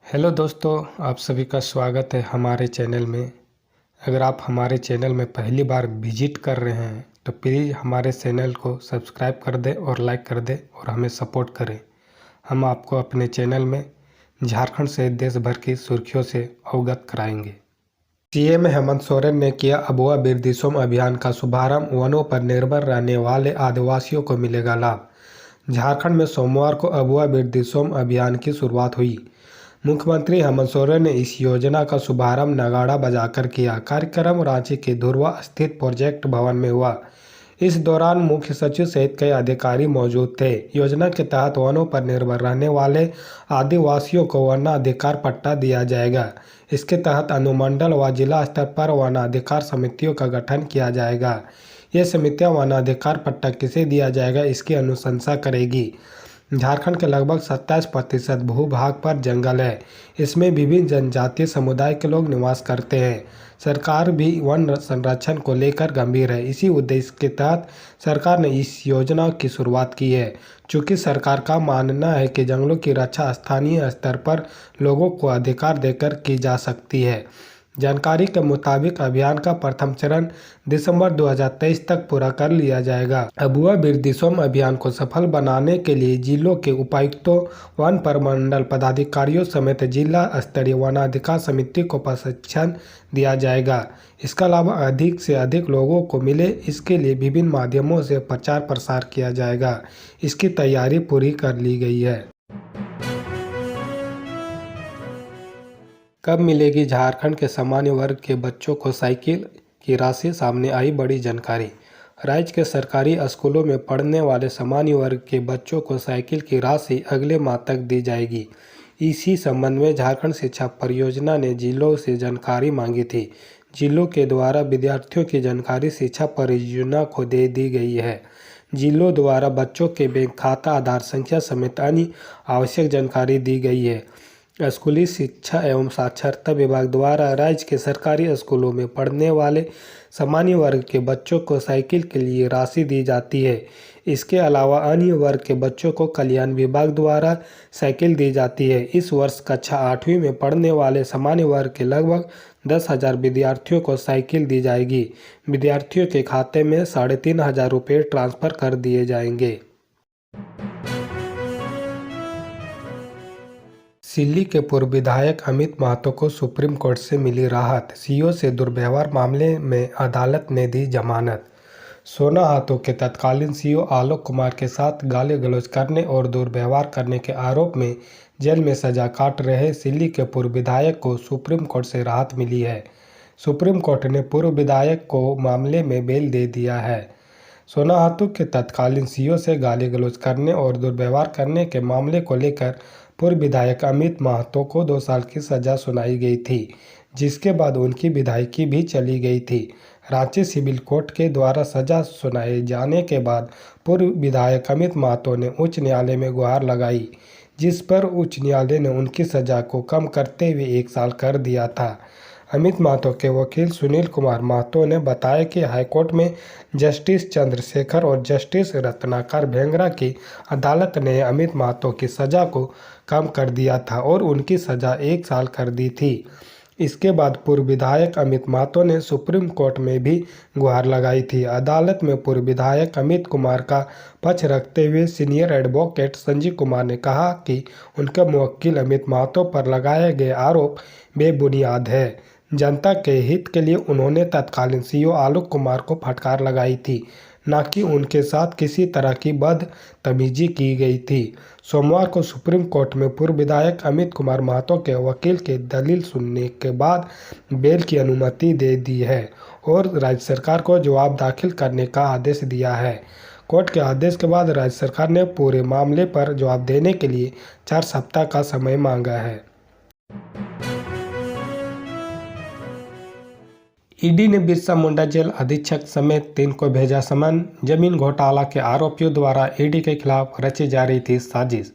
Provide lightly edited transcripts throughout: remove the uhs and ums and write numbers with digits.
Hello दोस्तों, आप सभी का स्वागत है हमारे चैनल में। अगर आप हमारे चैनल में पहली बार विजिट कर रहे हैं तो प्लीज़ हमारे चैनल को सब्सक्राइब कर दें और लाइक कर दें और हमें सपोर्ट करें। हम आपको अपने चैनल में झारखंड से देश भर की सुर्खियों से अवगत कराएंगे। सीएम हेमंत सोरेन ने किया अबुआ बीर दिसोम अभियान का शुभारंभ। वनों पर निर्भर रहने वाले आदिवासियों को मिलेगा लाभ। झारखंड में सोमवार को अबुआ बीर दिसोम अभियान की शुरुआत हुई। मुख्यमंत्री हेमंत सोरेन ने इस योजना का शुभारंभ नगाड़ा बजाकर किया। कार्यक्रम रांची के धुर्वा स्थित प्रोजेक्ट भवन में हुआ। इस दौरान मुख्य सचिव सहित कई अधिकारी मौजूद थे। योजना के तहत वनों पर निर्भर रहने वाले आदिवासियों को वनाधिकार पट्टा दिया जाएगा। इसके तहत अनुमंडल व जिला स्तर पर वनाधिकार समितियों का गठन किया जाएगा। ये समितियां वनाधिकार पट्टा किसे दिया जाएगा इसकी अनुशंसा करेगी। झारखंड के लगभग 27% भूभाग पर जंगल है। इसमें विभिन्न जनजातीय समुदाय के लोग निवास करते हैं। सरकार भी वन संरक्षण को लेकर गंभीर है। इसी उद्देश्य के तहत सरकार ने इस योजना की शुरुआत की है। चूँकि सरकार का मानना है कि जंगलों की रक्षा स्थानीय स्तर पर लोगों को अधिकार देकर की जा सकती है। जानकारी के मुताबिक अभियान का प्रथम चरण दिसंबर 2023 तक पूरा कर लिया जाएगा। अबुआ बीर दिसोम अभियान को सफल बनाने के लिए जिलों के उपायुक्तों, वन प्रमंडल पदाधिकारियों समेत जिला स्तरीय वनाधिकार समिति को प्रशिक्षण दिया जाएगा। इसका लाभ अधिक से अधिक लोगों को मिले, इसके लिए विभिन्न माध्यमों से प्रचार प्रसार किया जाएगा। इसकी तैयारी पूरी कर ली गई है। कब मिलेगी झारखंड के सामान्य वर्ग के बच्चों को साइकिल की राशि? सामने आई बड़ी जानकारी। राज्य के सरकारी स्कूलों में पढ़ने वाले सामान्य वर्ग के बच्चों को साइकिल की राशि अगले माह तक दी जाएगी। इसी संबंध में झारखंड शिक्षा परियोजना ने जिलों से जानकारी मांगी थी। जिलों के द्वारा विद्यार्थियों की जानकारी शिक्षा परियोजना को दे दी गई है। जिलों द्वारा बच्चों के बैंक खाता, आधार संख्या समेत अन्य आवश्यक जानकारी दी गई है। स्कूली शिक्षा एवं साक्षरता विभाग द्वारा राज्य के सरकारी स्कूलों में पढ़ने वाले सामान्य वर्ग के बच्चों को साइकिल के लिए राशि दी जाती है। इसके अलावा अन्य वर्ग के बच्चों को कल्याण विभाग द्वारा साइकिल दी जाती है। इस वर्ष कक्षा 8वीं में पढ़ने वाले सामान्य वर्ग के लगभग 10,000 विद्यार्थियों को साइकिल दी जाएगी। विद्यार्थियों के खाते में 3,500 रुपये ट्रांसफर कर दिए जाएंगे। सिल्ली के पूर्व विधायक अमित महतो को सुप्रीम कोर्ट से मिली राहत। सीओ से दुर्व्यवहार मामले में अदालत ने दी जमानत। सोना हाथों के तत्कालीन सीओ आलोक कुमार के साथ गाली गलौज करने और दुर्व्यवहार करने के आरोप में जेल में सजा काट रहे सिल्ली के पूर्व विधायक को सुप्रीम कोर्ट से राहत मिली है। सुप्रीम कोर्ट ने पूर्व विधायक को मामले में बेल दे दिया है। सोना हाथों के तत्कालीन सीओ से गाली गलौज करने और दुर्व्यवहार करने के मामले को लेकर पूर्व विधायक अमित महतो को 2 साल की सजा सुनाई गई थी, जिसके बाद उनकी विधायकी भी चली गई थी। रांची सिविल कोर्ट के द्वारा सजा सुनाए जाने के बाद पूर्व विधायक अमित महतो ने उच्च न्यायालय में गुहार लगाई, जिस पर उच्च न्यायालय ने उनकी सजा को कम करते हुए 1 साल कर दिया था। अमित महतो के वकील सुनील कुमार महतो ने बताया कि हाईकोर्ट में जस्टिस चंद्रशेखर और जस्टिस रत्नाकर भेंगरा की अदालत ने अमित महतो की सज़ा को कम कर दिया था और उनकी सज़ा 1 साल कर दी थी। इसके बाद पूर्व विधायक अमित महतो ने सुप्रीम कोर्ट में भी गुहार लगाई थी। अदालत में पूर्व विधायक अमित कुमार का पक्ष रखते हुए सीनियर एडवोकेट संजीव कुमार ने कहा कि उनके मुवक्किल अमित महतो पर लगाए गए आरोप बेबुनियाद है। जनता के हित के लिए उन्होंने तत्कालीन सीओ आलोक कुमार को फटकार लगाई थी, न कि उनके साथ किसी तरह की बदतमीजी की गई थी। सोमवार को सुप्रीम कोर्ट में पूर्व विधायक अमित कुमार महतो के वकील के दलील सुनने के बाद बेल की अनुमति दे दी है और राज्य सरकार को जवाब दाखिल करने का आदेश दिया है। कोर्ट के आदेश के बाद राज्य सरकार ने पूरे मामले पर जवाब देने के लिए 4 सप्ताह का समय मांगा है। ईडी ने बिरसा मुंडा जेल अधीक्षक समेत 3 को भेजा समन। जमीन घोटाला के आरोपियों द्वारा ईडी के खिलाफ रची जा रही थी साजिश।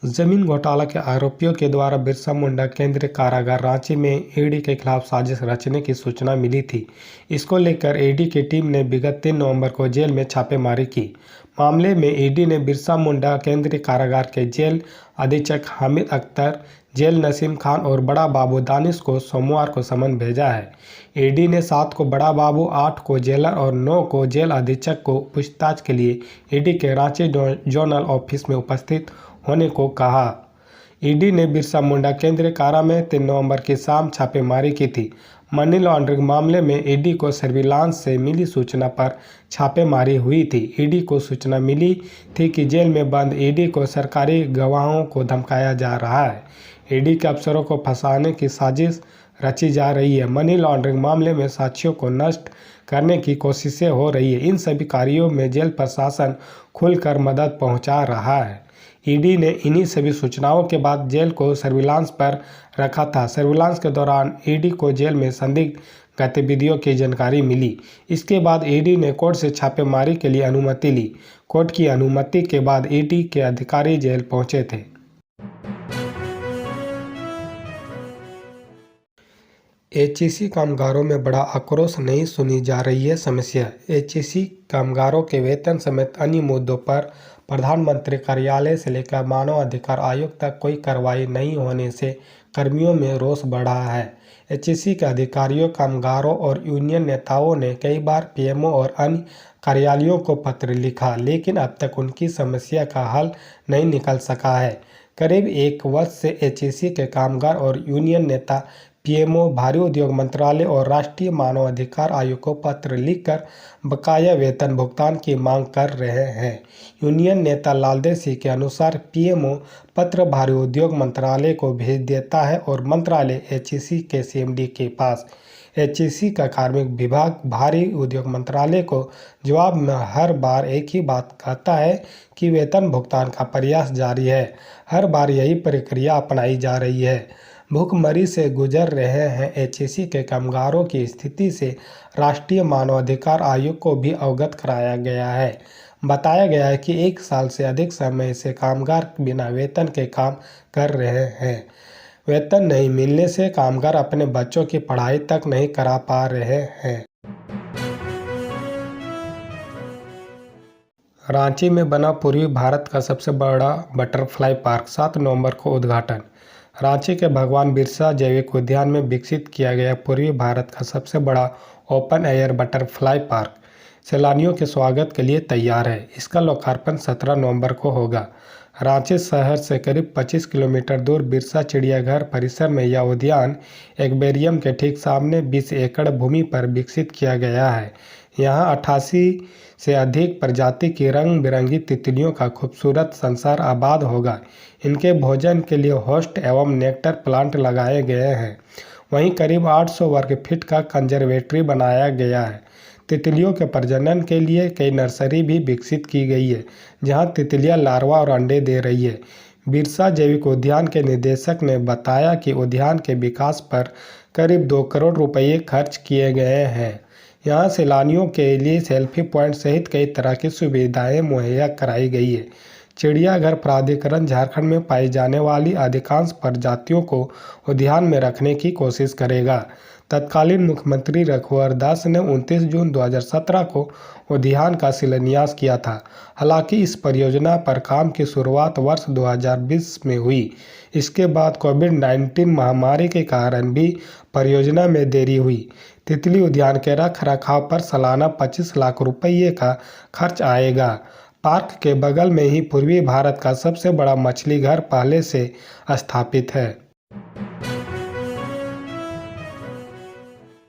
जमीन घोटाला के आरोपियों के द्वारा बिरसा मुंडा केंद्रीय कारागार रांची में ईडी के खिलाफ साजिश रचने की सूचना मिली थी। इसको लेकर ईडी की टीम ने विगत 3 नवंबर को जेल में छापेमारी की। मामले में ईडी ने बिरसा मुंडा केंद्रीय कारागार के जेल अधीक्षक हामिद अख्तर, जेल नसीम खान और बड़ा बाबू दानिश को सोमवार को समन भेजा है। ईडी ने 7 को बड़ा बाबू, 8 को जेलर और 9 को जेल अधीक्षक को पूछताछ के लिए ईडी के रांची जोनल ऑफिस में उपस्थित होने को कहा। ईडी ने बिरसा मुंडा केंद्रीय कारा में 3 नवंबर की शाम छापेमारी की थी। मनी लॉन्ड्रिंग मामले में ईडी को सर्विलांस से मिली सूचना पर छापेमारी हुई थी। ईडी को सूचना मिली थी कि जेल में बंद ईडी को सरकारी गवाहों को धमकाया जा रहा है। ईडी के अफसरों को फंसाने की साजिश रची जा रही है। मनी लॉन्ड्रिंग मामले में साक्ष्यों को नष्ट करने की कोशिशें हो रही है। इन सभी कार्यों में जेल प्रशासन खुलकर मदद पहुंचा रहा है। ईडी ने इन्हीं सभी सूचनाओं के बाद जेल को सर्विलांस पर रखा था। सर्विलांस के दौरान ईडी को जेल में संदिग्ध गतिविधियों की जानकारी मिली। इसके बाद ईडी ने कोर्ट से छापेमारी के लिए अनुमति ली। कोर्ट की अनुमति के बाद ईडी के अधिकारी जेल पहुंचे थे। एचईसी कामगारों में बड़ा आक्रोश, नहीं सुनी जा रही है समस्या। एचईसी कामगारों के वेतन समेत अन्य मुद्दों पर प्रधानमंत्री कार्यालय से लेकर मानव अधिकार आयोग तक कोई कार्रवाई नहीं होने से कर्मियों में रोष बढ़ा है। एचईसी के अधिकारियों, कामगारों और यूनियन नेताओं ने कई बार पीएमओ और अन्य कार्यालयों को पत्र लिखा, लेकिन अब तक उनकी समस्या का हल नहीं निकल सका है। करीब 1 वर्ष से एचईसी के कामगार और यूनियन नेता पीएमओ, भारी उद्योग मंत्रालय और राष्ट्रीय मानव अधिकार आयोग को पत्र लिखकर बकाया वेतन भुगतान की मांग कर रहे हैं। यूनियन नेता लालदेव सिंह के अनुसार पीएमओ पत्र भारी उद्योग मंत्रालय को भेज देता है और मंत्रालय एचईसी के सीएमडी के पास। एचईसी का कार्मिक विभाग भारी उद्योग मंत्रालय को जवाब में हर बार एक ही बात कहता है कि वेतन भुगतान का प्रयास जारी है। हर बार यही प्रक्रिया अपनाई जा रही है। भूखमरी से गुजर रहे हैं एचईसी के कामगारों की स्थिति से राष्ट्रीय मानवाधिकार आयोग को भी अवगत कराया गया है। बताया गया है कि 1 साल से अधिक समय से कामगार बिना वेतन के काम कर रहे हैं। वेतन नहीं मिलने से कामगार अपने बच्चों की पढ़ाई तक नहीं करा पा रहे हैं। रांची में बना पूर्वी भारत का सबसे बड़ा बटरफ्लाई पार्क, 7 नवंबर को उद्घाटन। रांची के भगवान बिरसा जैविक उद्यान में विकसित किया गया पूर्वी भारत का सबसे बड़ा ओपन एयर बटरफ्लाई पार्क सैलानियों के स्वागत के लिए तैयार है। इसका लोकार्पण 17 नवंबर को होगा। रांची शहर से करीब 25 किलोमीटर दूर बिरसा चिड़ियाघर परिसर में यह उद्यान एक्वेरियम के ठीक सामने 20 एकड़ भूमि पर विकसित किया गया है। यहाँ 88 से अधिक प्रजाति की रंग बिरंगी तितलियों का खूबसूरत संसार आबाद होगा। इनके भोजन के लिए होस्ट एवं नेक्टर प्लांट लगाए गए हैं। वहीं करीब 800 वर्ग फीट का कंजर्वेटरी बनाया गया है। तितलियों के प्रजनन के लिए कई नर्सरी भी विकसित की गई है, जहां तितलियां लार्वा और अंडे दे रही है। बिरसा जैविक उद्यान के निदेशक ने बताया कि उद्यान के विकास पर करीब 2 करोड़ रुपये खर्च किए गए हैं। यहाँ सैलानियों के लिए सेल्फी पॉइंट सहित कई तरह की सुविधाएं मुहैया कराई गई है। चिड़ियाघर प्राधिकरण झारखंड में पाई जाने वाली अधिकांश प्रजातियों को उद्यान में रखने की कोशिश करेगा। तत्कालीन मुख्यमंत्री रघुवर दास ने 29 जून 2017 को उद्यान का शिलान्यास किया था। हालांकि इस परियोजना पर काम की शुरुआत वर्ष 2020 में हुई। इसके बाद कोविड-19 महामारी के कारण भी परियोजना में देरी हुई। तितली उद्यान के रख रखाव पर सालाना 25 लाख रुपये का खर्च आएगा। पार्क के बगल में ही पूर्वी भारत का सबसे बड़ा मछली घर पहले से स्थापित है।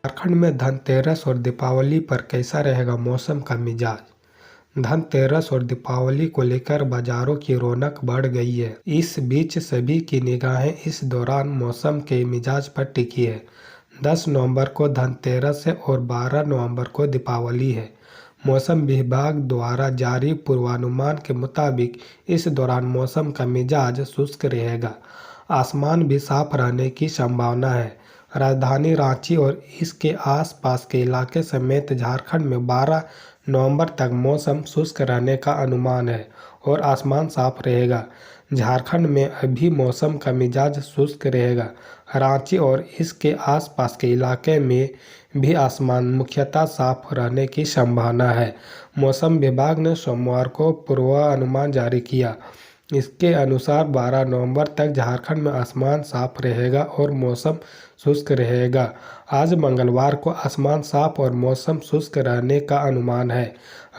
झारखंड में धनतेरस और दीपावली पर कैसा रहेगा मौसम का मिजाज। धनतेरस और दीपावली को लेकर बाजारों की रौनक बढ़ गई है। इस बीच सभी की निगाहें इस दौरान मौसम के मिजाज पर टिकी है। 10 नवंबर को धनतेरस है और 12 नवंबर को दीपावली है। मौसम विभाग द्वारा जारी पूर्वानुमान के मुताबिक इस दौरान मौसम का मिजाज शुष्क रहेगा। आसमान भी साफ रहने की संभावना है। राजधानी रांची और इसके आसपास के इलाके समेत झारखंड में 12 नवंबर तक मौसम शुष्क रहने का अनुमान है और आसमान साफ रहेगा। झारखंड में अभी मौसम का मिजाज शुष्क रहेगा। रांची और इसके आसपास के इलाके में भी आसमान मुख्यतः साफ रहने की संभावना है। मौसम विभाग ने सोमवार को पूर्वानुमान जारी किया। इसके अनुसार 12 नवंबर तक झारखंड में आसमान साफ रहेगा और मौसम शुष्क रहेगा। आज मंगलवार को आसमान साफ और मौसम शुष्क रहने का अनुमान है।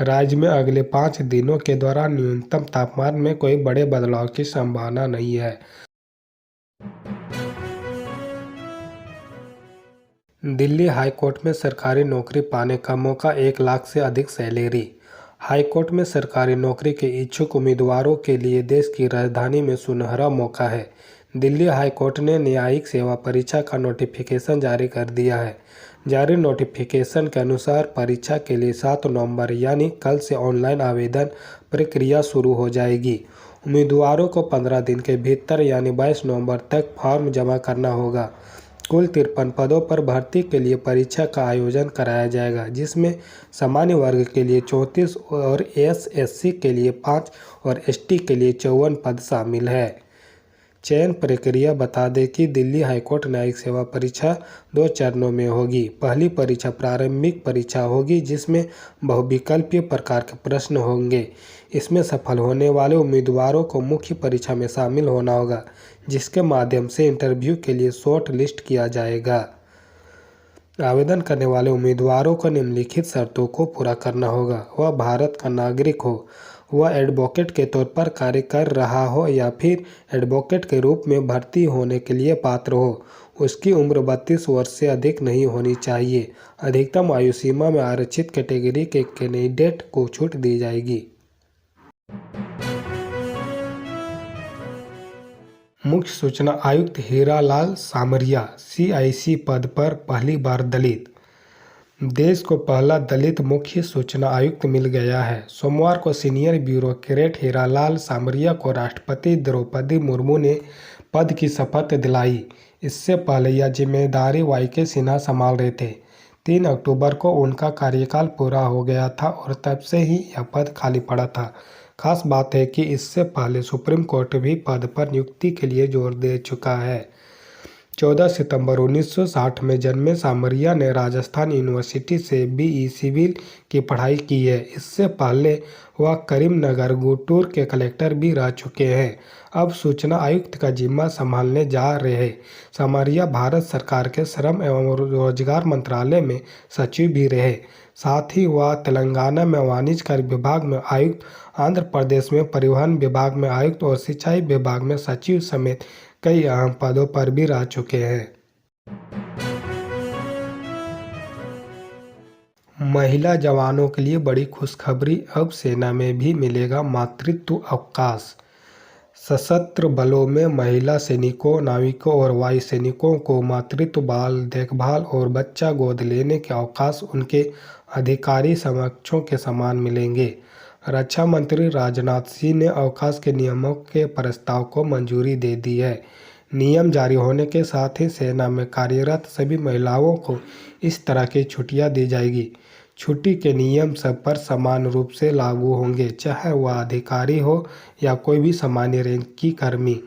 राज्य में अगले 5 दिनों के दौरान न्यूनतम तापमान में कोई बड़े बदलाव की संभावना नहीं है। दिल्ली हाईकोर्ट में सरकारी नौकरी पाने का मौका, 1 लाख से अधिक सैलरी। हाईकोर्ट में सरकारी नौकरी के इच्छुक उम्मीदवारों के लिए देश की राजधानी में सुनहरा मौका है। दिल्ली हाईकोर्ट ने न्यायिक सेवा परीक्षा का नोटिफिकेशन जारी कर दिया है। जारी नोटिफिकेशन के अनुसार परीक्षा के लिए 7 नवंबर यानी कल से ऑनलाइन आवेदन प्रक्रिया शुरू हो जाएगी। उम्मीदवारों को 15 दिन के भीतर यानी 22 नवंबर तक फॉर्म जमा करना होगा। कुल 53 पदों पर भर्ती के लिए परीक्षा का आयोजन कराया जाएगा, जिसमें सामान्य वर्ग के लिए 34 और एसएससी के लिए 5 और एसटी के लिए 54 पद शामिल है। चयन प्रक्रिया बता दें कि दिल्ली हाईकोर्ट न्यायिक सेवा परीक्षा 2 चरणों में होगी। पहली परीक्षा प्रारंभिक परीक्षा होगी, जिसमें बहुविकल्पीय प्रकार के प्रश्न होंगे। इसमें सफल होने वाले उम्मीदवारों को मुख्य परीक्षा में शामिल होना होगा, जिसके माध्यम से इंटरव्यू के लिए शॉर्ट लिस्ट किया जाएगा। आवेदन करने वाले उम्मीदवारों को निम्नलिखित शर्तों को पूरा करना होगा। वह भारत का नागरिक हो, वह एडवोकेट के तौर पर कार्य कर रहा हो या फिर एडवोकेट के रूप में भर्ती होने के लिए पात्र हो, उसकी उम्र 32 वर्ष से अधिक नहीं होनी चाहिए। अधिकतम आयु सीमा में आरक्षित कैटेगरी के कैंडिडेट को छूट दी जाएगी। मुख्य सूचना आयुक्त हीरालाल सामरिया सीआईसी पद पर पहली बार दलित। देश को पहला दलित मुख्य सूचना आयुक्त मिल गया है। सोमवार को सीनियर ब्यूरोक्रेट हीरालाल सामरिया को राष्ट्रपति द्रौपदी मुर्मू ने पद की शपथ दिलाई। इससे पहले यह जिम्मेदारी वाईके सिन्हा संभाल रहे थे। 3 अक्टूबर को उनका कार्यकाल पूरा हो गया था और तब से ही यह पद खाली पड़ा था। खास बात है कि इससे पहले सुप्रीम कोर्ट भी पद पर नियुक्ति के लिए जोर दे चुका है। 14 सितंबर 1960 में जन्मे सामरिया ने राजस्थान यूनिवर्सिटी से बीई सिविल की पढ़ाई की है। इससे पहले वह करीमनगर गुंटूर के कलेक्टर भी रह चुके हैं। अब सूचना आयुक्त का जिम्मा संभालने जा रहे सामरिया भारत सरकार के श्रम एवं रोजगार मंत्रालय में सचिव भी रहे। साथ ही वह तेलंगाना में वाणिज्य कर विभाग में आयुक्त, आंध्र प्रदेश में परिवहन विभाग में आयुक्त और सिंचाई विभाग में सचिव समेत कई अहम पदों पर भी रह चुके हैं। महिला जवानों के लिए बड़ी खुशखबरी, अब सेना में भी मिलेगा मातृत्व अवकाश। सशस्त्र बलों में महिला सैनिकों, नाविकों और वायु सैनिकों को मातृत्व, बाल देखभाल और बच्चा गोद लेने के अवकाश उनके अधिकारी समकक्षों के समान मिलेंगे। रक्षा मंत्री राजनाथ सिंह ने अवकाश के नियमों के प्रस्ताव को मंजूरी दे दी है। नियम जारी होने के साथ ही सेना में कार्यरत सभी महिलाओं को इस तरह की छुट्टियां दी जाएगी। छुट्टी के नियम सब पर समान रूप से लागू होंगे, चाहे वह अधिकारी हो या कोई भी सामान्य रैंक की कर्मी।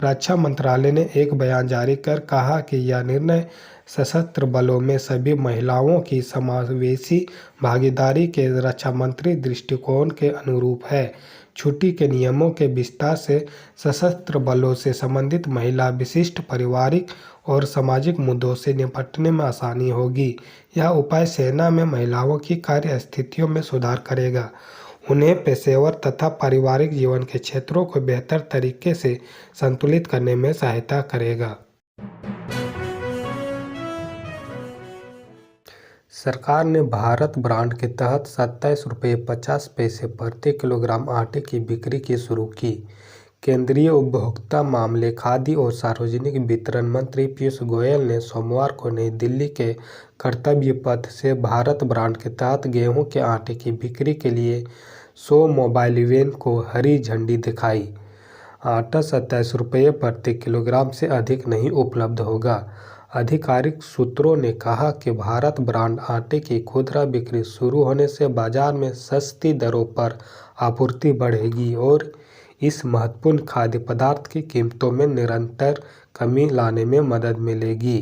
रक्षा मंत्रालय ने एक बयान जारी कर कहा कि यह निर्णय सशस्त्र बलों में सभी महिलाओं की समावेशी भागीदारी के रक्षा मंत्री दृष्टिकोण के अनुरूप है। छुट्टी के नियमों के विस्तार से सशस्त्र बलों से संबंधित महिला विशिष्ट पारिवारिक और सामाजिक मुद्दों से निपटने में आसानी होगी। यह उपाय सेना में महिलाओं की कार्य स्थितियों में सुधार करेगा, उन्हें पेशेवर तथा पारिवारिक जीवन के क्षेत्रों को बेहतर तरीके से संतुलित करने में सहायता करेगा। सरकार ने भारत ब्रांड के तहत 27 रुपये 50 पैसे प्रति किलोग्राम आटे की बिक्री की शुरू की। केंद्रीय उपभोक्ता मामले, खाद्य और सार्वजनिक वितरण मंत्री पीयूष गोयल ने सोमवार को नई दिल्ली के कर्तव्य पथ से भारत ब्रांड के तहत गेहूं के आटे की बिक्री के लिए 100 मोबाइल वैन को हरी झंडी दिखाई। आटा 27 रुपये प्रति किलोग्राम से अधिक नहीं उपलब्ध होगा। आधिकारिक सूत्रों ने कहा कि भारत ब्रांड आटे की खुदरा बिक्री शुरू होने से बाजार में सस्ती दरों पर आपूर्ति बढ़ेगी और इस महत्वपूर्ण खाद्य पदार्थ की कीमतों में निरंतर कमी लाने में मदद मिलेगी।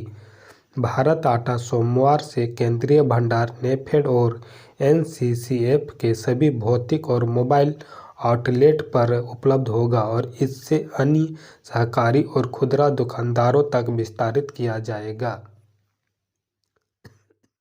भारत आटा सोमवार से केंद्रीय भंडार, नेफेड और एनसीसीएफ के सभी भौतिक और मोबाइल आउटलेट पर उपलब्ध होगा और इसे अन्य सहकारी और खुदरा दुकानदारों तक विस्तारित किया जाएगा।